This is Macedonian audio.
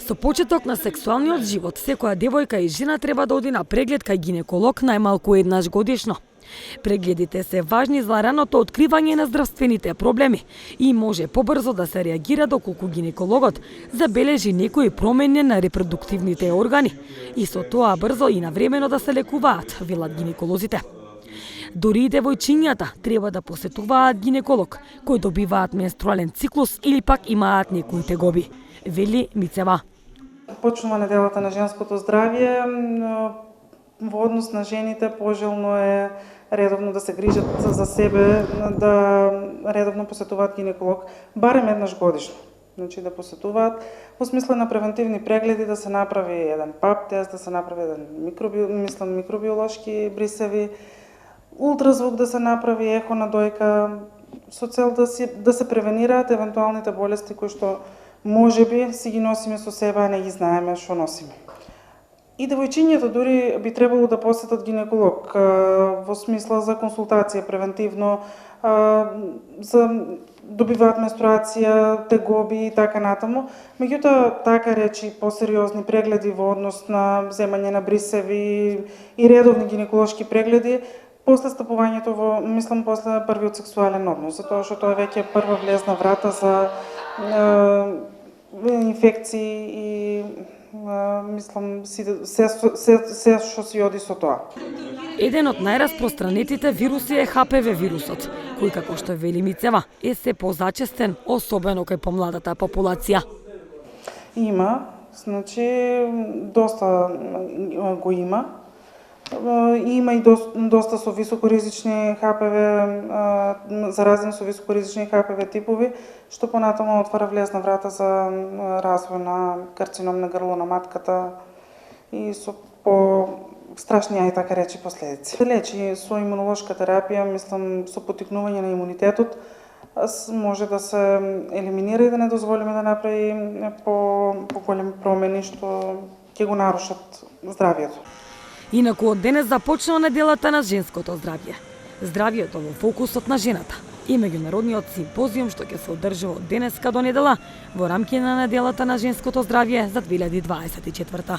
Со почеток на сексуалниот живот, секоја девојка и жена треба да оди на преглед кај гинеколог најмалку еднаш годишно. Прегледите се важни за раното откривање на здравствените проблеми и може побрзо да се реагира доколку гинекологот забележи некои промени на репродуктивните органи и со тоа брзо и навремено да се лекуваат, велат гинеколозите. Дори и девојчињата треба да посетуваат гинеколог, кои добиваат менструален циклус или пак имаат некои тегоби, вели Мицева. Почнува неделата на женското здравје. Во однос на жените пожелно е редовно да се грижат за себе, да редовно посетуваат гинеколог, барем еднаш годишно. Значи да посетуваат во смисла на превентивни прегледи, да се направи еден пап тест, да се направи еден микробиолошки брисеви, ултразвук да се направи, ехо на дојка, со цел да се превенираат евентуалните болести кои што можеби си ги носиме со себе, а не ги знаеме што носиме. И девојчињата дури би требало да посетат гинеколог во смисла за консултација превентивно, за добиваат менструација, тегоби и така натаму. Меѓутоа, така речи посериозни прегледи во однос на земање на брисеви и редовни гинеколошки прегледи после стапувањето во, мислам, после првиот сексуален однос, затоа што тоа веќе е прва влезна врата за инфекции и мислам се што си оди со тоа. Еден од најраспространетите вируси е ХПВ вирусот, кој, како што вели Мицева, е се позачестен, особено кај помладата популација. Има, значи доста го има. Има и доста со високоризични ХПВ, заразени со високоризични ХПВ типови, што понатаму отвара влезна врата за развој на карцином на грло на матката и со страшни, ај така речи, последици. Се лечи со имунолошка терапија, мислам, со поттикнување на имунитетот, може да се елиминира и да не дозволиме да направи по-големи промени што ќе го нарушат здравието. Инаку од денес започнува неделата на женското здравје. Здравието во фокусот на жената и меѓународниот симпозиум што ќе се одржува од денеска до недела во рамките на неделата на женското здравје за 2024.